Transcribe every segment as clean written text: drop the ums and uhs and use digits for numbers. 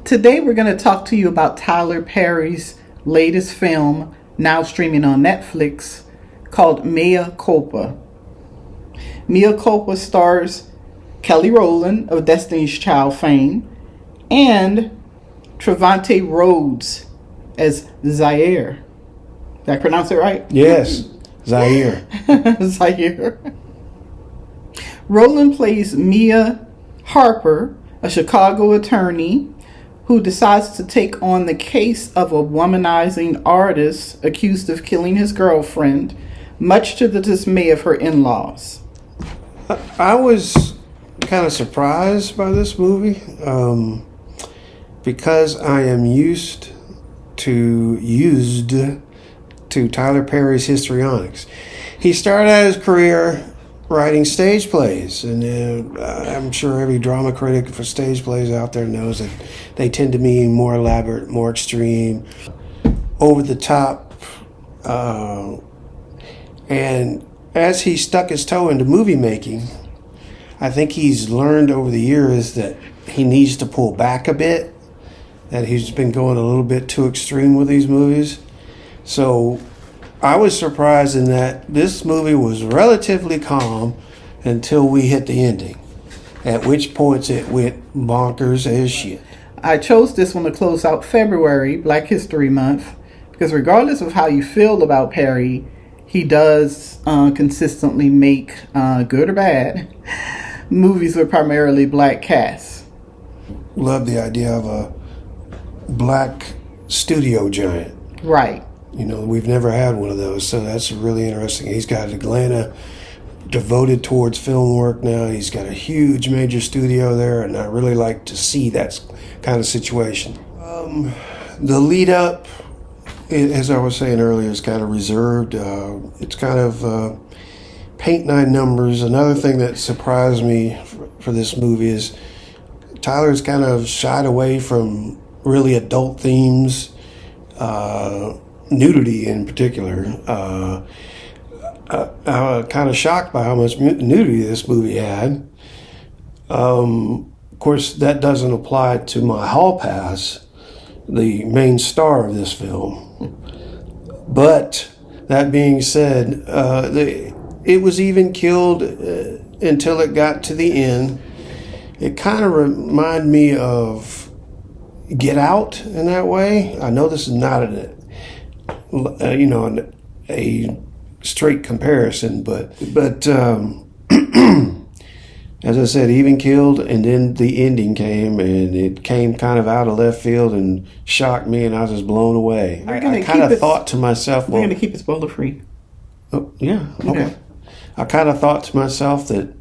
Today we're going to talk to you about Tyler Perry's latest film, now streaming on Netflix, called Mea Culpa. Mea Culpa stars Kelly Rowland of Destiny's Child fame and Trevante Rhodes as Zaire. Did I pronounce it right? Yes, Zaire. Zaire. Rowland plays Mia Harper, a Chicago attorney who decides to take on the case of a womanizing artist accused of killing his girlfriend, much to the dismay of her in-laws. I was kind of surprised by this movie because I am used to Tyler Perry's histrionics. He started out his career writing stage plays, and I'm sure every drama critic for stage plays out there knows that they tend to be more elaborate, more extreme, over the top, and as he stuck his toe into movie making, I think he's learned over the years that he needs to pull back a bit, that he's been going a little bit too extreme with these movies. So I was surprised in that this movie was relatively calm until we hit the ending, at which points it went bonkers as shit. I chose this one to close out February, Black History Month, because regardless of how you feel about Perry, he does consistently make, good or bad, movies with primarily black casts. Love the idea of a black studio giant. Right. You know, we've never had one of those, so that's really interesting. He's got Atlanta devoted towards film work now. He's got a huge major studio there, and I really like to see that kind of situation. The lead up, as I was saying earlier, is kind of reserved. It's kind of paint nine numbers. Another thing that surprised me for this movie is Tyler's kind of shied away from really adult themes, nudity in particular. I'm kind of shocked by how much nudity this movie had. Of course, that doesn't apply to my hall pass, the main star of this film. But that being said, it was even killed until it got to the end. It kind of reminded me of Get Out in that way. I know this is not a straight comparison, but as I said, even killed, and then the ending came, and it came kind of out of left field and shocked me, and I was just blown away. I kind of thought to myself, we're going to keep it spoiler free. Oh, yeah, okay. I kind of thought to myself that,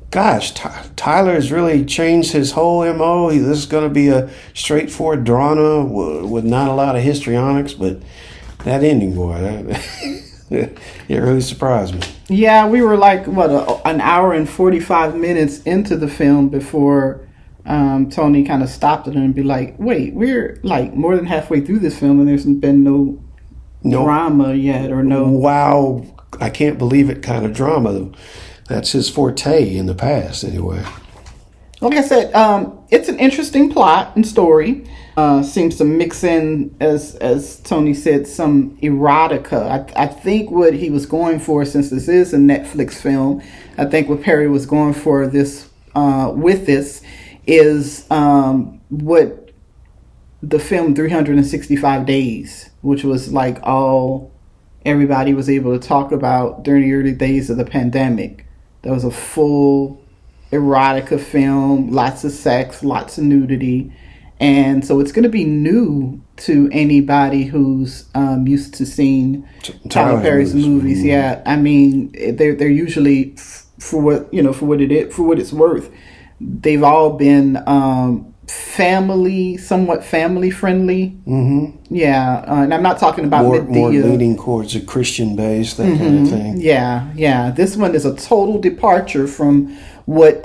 gosh, Tyler's really changed his whole MO. This is going to be a straightforward drama with not a lot of histrionics, but that ending, boy, it really surprised me. Yeah, we were like, an hour and 45 minutes into the film before Tony kind of stopped it and be like, wait, we're like more than halfway through this film and there's been no drama yet or no... Wow, I can't believe it kind of drama. That's his forte in the past, anyway. Like I said, it's an interesting plot and story. Seems to mix in, as Tony said, some erotica. I think what he was going for, since this is a Netflix film, I think what Perry was going for this with this is what the film 365 Days, which was like all everybody was able to talk about during the early days of the pandemic. That was a full erotica film, lots of sex, lots of nudity. And so it's going to be new to anybody who's used to seeing Tyler Perry's movies. Mm-hmm. Yeah, I mean, they're usually for what it's worth. They've all been somewhat family friendly. Mm-hmm. Yeah, and I'm not talking about more leaning towards a Christian base, that mm-hmm. kind of thing. Yeah. This one is a total departure from what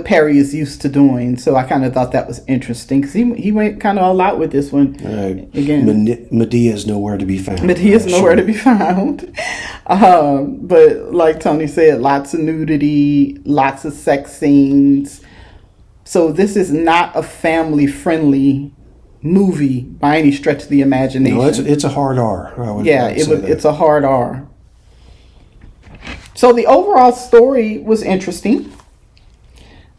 Perry is used to doing. So I kind of thought that was interesting because he went kind of all out with this one. Again, Medea's nowhere to be found. Medea's nowhere to be found. But like Tony said, lots of nudity, lots of sex scenes, So this is not a family-friendly movie by any stretch of the imagination. No, it's a hard R. It's a hard R. So the overall story was interesting.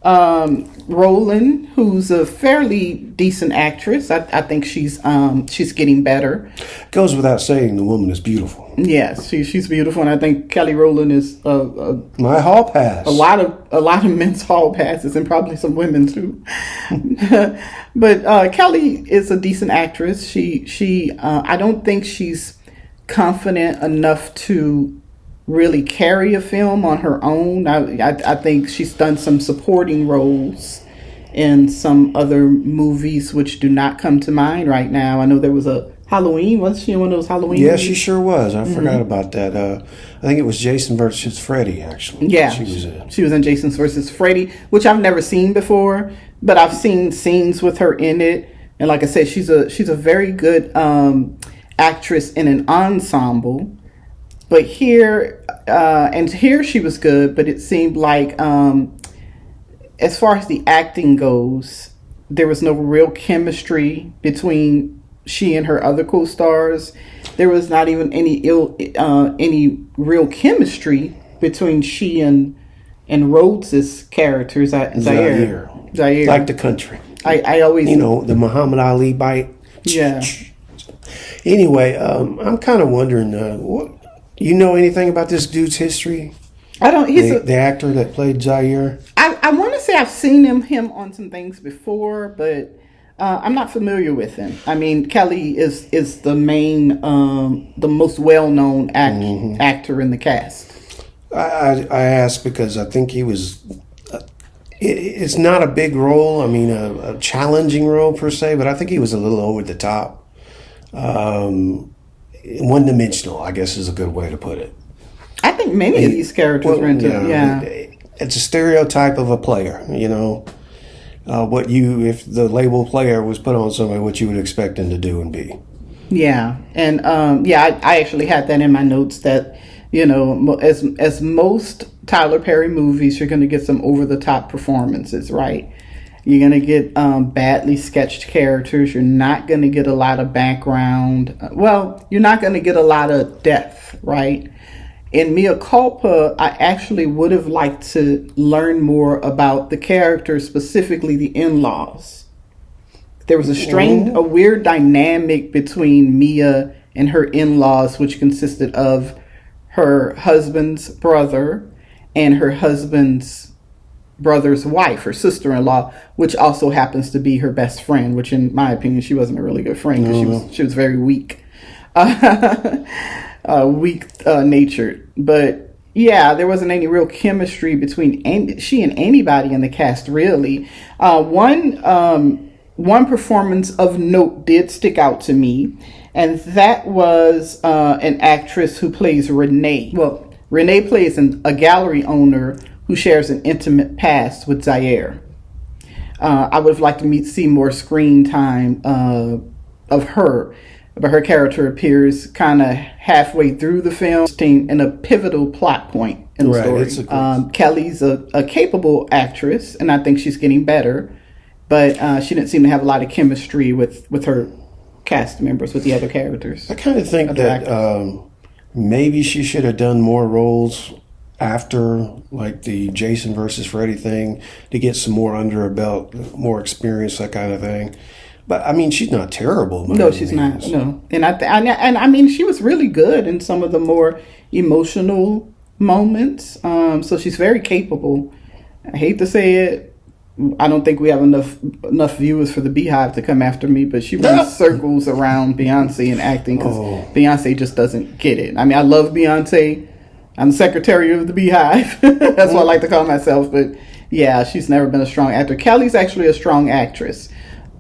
Rowland, who's a fairly decent actress, I think she's getting better. Goes without saying, the woman is beautiful. Yes, she's beautiful, and I think Kelly Rowland is my hall pass. A lot of men's hall passes, and probably some women's too. But Kelly is a decent actress. She I don't think she's confident enough to really carry a film on her own. I think she's done some supporting roles in some other movies which do not come to mind right now. I know there was a Halloween. Was she in one of those Halloween movies? She sure was. I forgot about that. I think it was Jason versus Freddy, actually. Yeah, she was in Jason versus Freddy, which I've never seen before, but I've seen scenes with her in it. And like I said, she's a very good actress in an ensemble. But here she was good, but it seemed like as far as the acting goes, there was no real chemistry between she and her other co-stars. There was not even any real chemistry between she and Rhodes's character, Zaire. Like the country. I always... the Muhammad Ali bite. Yeah. Anyway, I'm kind of wondering, you know anything about this dude's history? I don't. The actor that played Zaire. I want to say I've seen him on some things before, but I'm not familiar with him. I mean, Kelly is the main, the most well-known actor in the cast. I asked because I think he was. It's not a big role. I mean, a challenging role per se, but I think he was a little over the top. One-dimensional, I guess, is a good way to put it. I think many of these characters were into it's a stereotype of a player, if the label player was put on somebody, what you would expect them to do and be. Yeah, and I actually had that in my notes that, as most Tyler Perry movies, you're going to get some over-the-top performances, right? You're going to get badly sketched characters. You're not going to get a lot of background. You're not going to get a lot of depth, right? In Mea Culpa, I actually would have liked to learn more about the characters, specifically the in-laws. There was a weird dynamic between Mia and her in-laws, which consisted of her husband's brother and her husband's brother's wife, her sister-in-law, which also happens to be her best friend, which in my opinion, she wasn't a really good friend because she was very weak. Weak-natured. But yeah, there wasn't any real chemistry between she and anybody in the cast, really. One performance of note did stick out to me, and that was an actress who plays Renee. Well, Renee plays a gallery owner who shares an intimate past with Zaire. I would have liked to see more screen time of her, but her character appears kind of halfway through the film in a pivotal plot point in the story. Kelly's a capable actress, and I think she's getting better, but she didn't seem to have a lot of chemistry with her cast members, with the other characters. I kind of think that maybe she should have done more roles after, like, the Jason versus Freddy thing, to get some more under her belt, more experience, that kind of thing. But I mean, she's not terrible. No, she's not. No, and I mean, she was really good in some of the more emotional moments. So she's very capable. I hate to say it. I don't think we have enough viewers for the Beehive to come after me, but she runs circles around Beyonce and acting because Beyonce just doesn't get it. I mean, I love Beyonce. I'm the secretary of the Beehive. That's what I like to call myself. But yeah, she's never been a strong actor. Kelly's actually a strong actress.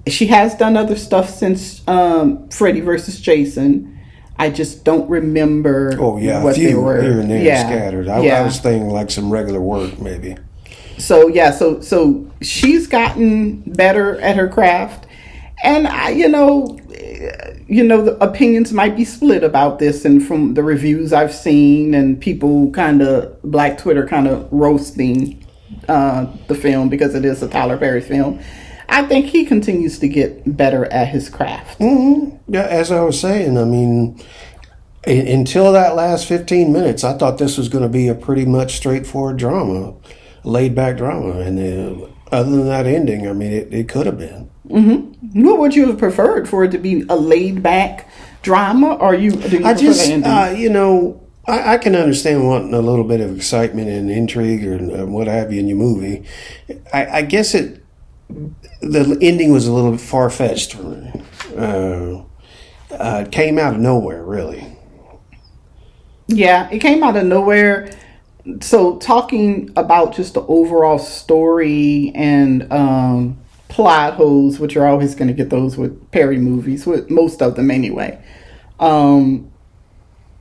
She has done other stuff since Freddy versus Jason. I just don't remember what they were. Here and there scattered. I was thinking like some regular work, maybe. So yeah, so she's gotten better at her craft, and the opinions might be split about this, and from the reviews I've seen and people Black Twitter kind of roasting the film because it is a Tyler Perry film. I think he continues to get better at his craft. Mm-hmm. Yeah, as I was saying, I mean, until that last 15 minutes, I thought this was going to be a pretty much straightforward drama, laid back drama. And other than that ending, I mean, it could have been. Mm-hmm. What would you have preferred, for it to be a laid back drama, or do you prefer the ending? I can understand wanting a little bit of excitement and intrigue or what have you in your movie. I guess the ending was a little bit far-fetched for me. It came out of nowhere, really. Yeah, it came out of nowhere. So talking about just the overall story and plot holes, which are always going to get those with Perry movies, with most of them anyway.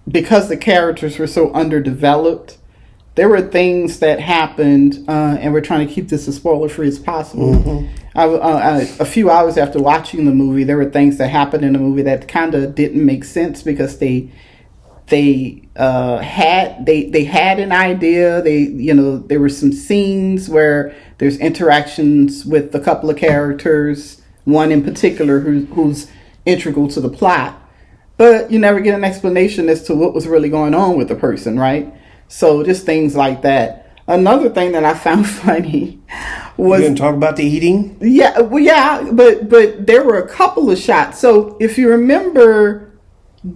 Because the characters were so underdeveloped, there were things that happened, and we're trying to keep this as spoiler-free as possible. Mm-hmm. A few hours after watching the movie, there were things that happened in the movie that kind of didn't make sense because they had an idea. There were some scenes where there's interactions with a couple of characters, one in particular who's integral to the plot, but you never get an explanation as to what was really going on with the person, right? So just things like that. Another thing that I found funny was... You didn't talk about the eating? Yeah, well, yeah, but there were a couple of shots. So if you remember,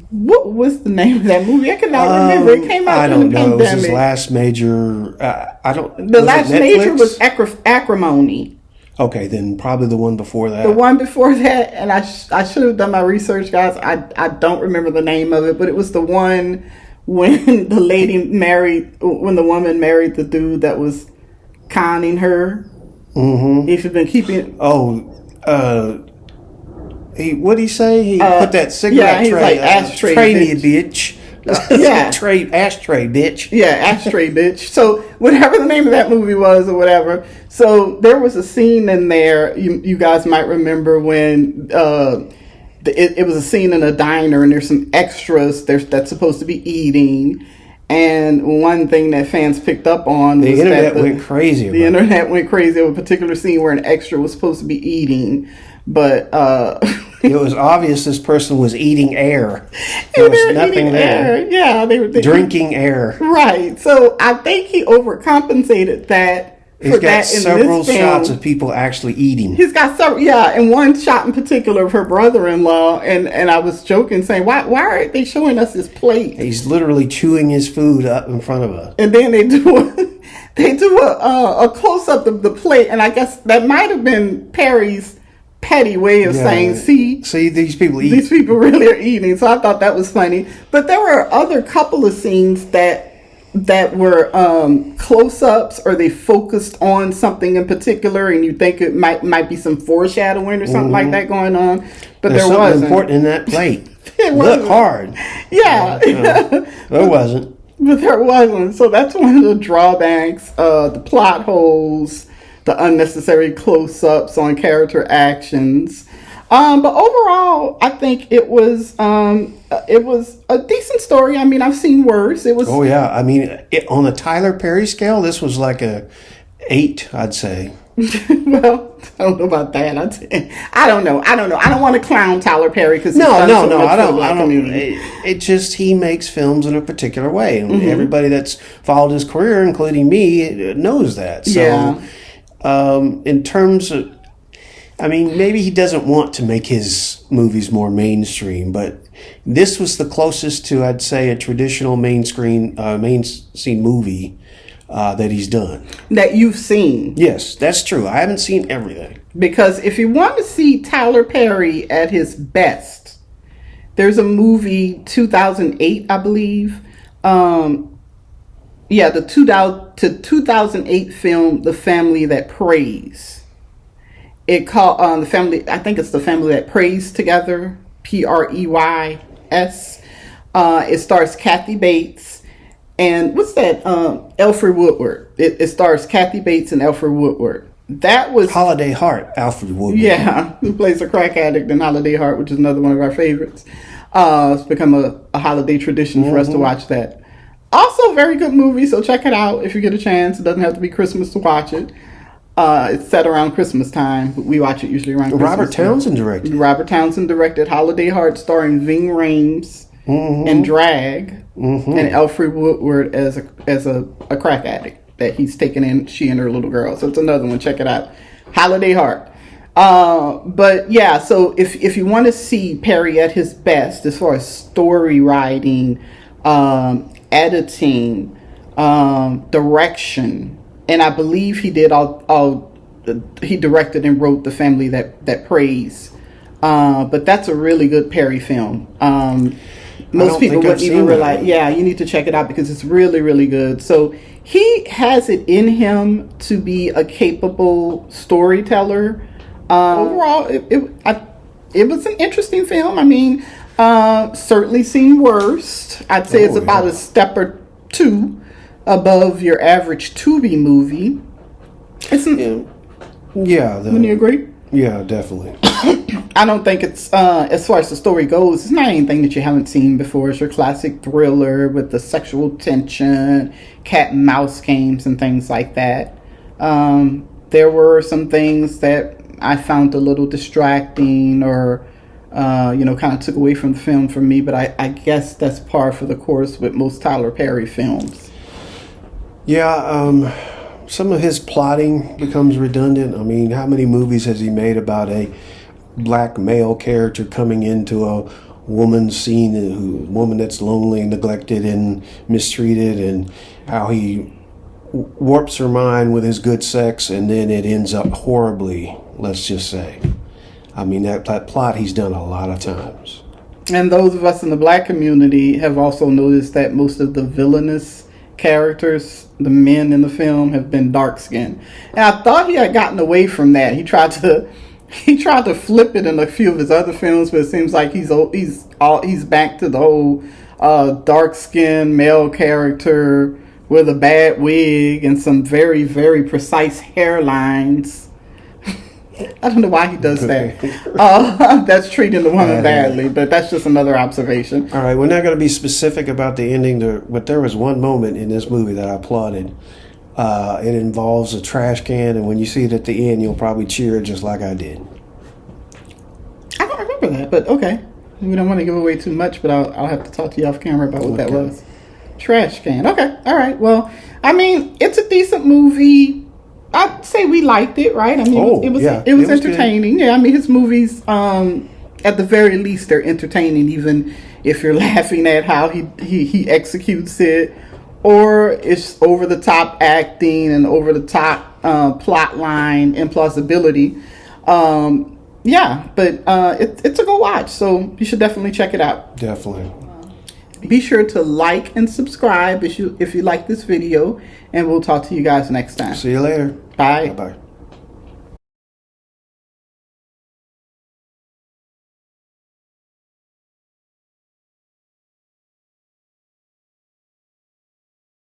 what was the name of that movie? I cannot remember. It came out during the pandemic. It was his last major... The last major was Acrimony. Okay, then probably the one before that. The one before that, and I should have done my research, guys. I don't remember the name of it, but it was the one when the woman married the dude that was conning her. Mm-hmm. If you've been keeping... what'd he say? He put that cigarette tray. Like, ashtray, bitch. Ashtray, bitch. Yeah, ashtray, bitch. So whatever the name of that movie was or whatever. So there was a scene in there, you guys might remember, when it was a scene in a diner and there's some extras that's supposed to be eating. And one thing that fans picked up on was the internet went crazy. The internet went crazy over a particular scene where an extra was supposed to be eating. But it was obvious this person was eating air. There was nothing there. Air. Yeah, they were drinking air. Right. So I think he overcompensated that. He's got several shots of people actually eating. He's got several, and one shot in particular of her brother-in-law, and I was joking, saying, why aren't they showing us his plate? He's literally chewing his food up in front of us. And then they do a close-up of the plate, and I guess that might have been Perry's petty way of saying, see, these people eat. These people really are eating. So I thought that was funny. But there were other couple of scenes that were close-ups, or they focused on something in particular, and you think it might be some foreshadowing or something like that going on, but There's there wasn't. Important in that plate. It Look hard. Yeah. There wasn't. But there wasn't. So that's one of the drawbacks, the plot holes, the unnecessary close-ups on character actions. But overall, I think it was a decent story. I mean, I've seen worse. It was. Oh yeah, I mean, on a Tyler Perry scale, this was like a 8, I'd say. Well, I don't know about that. I don't know. I don't want to clown Tyler Perry because no. I don't. It just, he makes films in a particular way, and everybody that's followed his career, including me, knows that. So, in terms of, I mean, maybe he doesn't want to make his movies more mainstream, but this was the closest to, I'd say, a traditional mainstream movie that he's done. That you've seen. Yes, that's true. I haven't seen everything. Because if you want to see Tyler Perry at his best, there's a movie, 2008, I believe. The 2008 film, The Family That Prays. It called the family. I think it's The Family That Prays Together. Preys. It stars Kathy Bates and what's that? Alfred Woodward. It stars Kathy Bates and Alfred Woodward. That was Holiday Heart. Alfred Woodward. Yeah, who plays a crack addict in Holiday Heart, which is another one of our favorites. It's become a holiday tradition for us to watch that. Also, a very good movie, so check it out if you get a chance. It doesn't have to be Christmas to watch it. It's set around Christmas time, but we watch it usually around Christmas. Robert Townsend directed. Robert Townsend directed Holiday Heart, starring Ving Rhames and Drag, and Alfred Woodward as a crack addict that he's taken in, she and her little girl. So it's another one. Check it out. Holiday Heart. But yeah, so if you want to see Perry at his best as far as story writing, editing, direction, and I believe he did he directed and wrote The Family That Prays. But that's a really good Perry film. Most people wouldn't even realize. Yeah, you need to check it out because it's really, really good. So he has it in him to be a capable storyteller. Overall, it was an interesting film. I mean, certainly seen worse. I'd say it's about a step or two above your average Tubi movie. Wouldn't you agree? Yeah, definitely. I don't think it's, as far as the story goes, it's not anything that you haven't seen before. It's your classic thriller with the sexual tension, cat and mouse games, and things like that. There were some things that I found a little distracting or, kind of took away from the film for me, but I guess that's par for the course with most Tyler Perry films. Yeah, some of his plotting becomes redundant. I mean, how many movies has he made about a black male character coming into a woman's scene, a woman that's lonely, neglected, and mistreated, and how he warps her mind with his good sex, and then it ends up horribly, let's just say. I mean, that plot he's done a lot of times. And those of us in the black community have also noticed that most of the villainous characters, the men in the film, have been dark-skinned. And I thought he had gotten away from that. He tried to flip it in a few of his other films, but it seems like he's back to the whole dark-skinned male character with a bad wig and some very, very precise hairlines. I don't know why he does that. That's treating the woman badly, but that's just another observation. All right, we're not going to be specific about the ending, but there was one moment in this movie that I applauded. It involves a trash can, and when you see it at the end, you'll probably cheer just like I did. I don't remember that, but okay. We don't want to give away too much, but I'll have to talk to you off camera about what that was. Trash can. Okay, all right. Well, I mean, it's a decent movie. I'd say we liked it, right? I mean, it was entertaining. Good. Yeah, I mean, his movies, at the very least, they're entertaining, even if you're laughing at how he executes it, or it's over the top acting and over the top plot line implausibility. It's a good watch, so you should definitely check it out. Definitely. Be sure to like and subscribe if you like this video, and we'll talk to you guys next time. See you later. Bye. Bye-bye.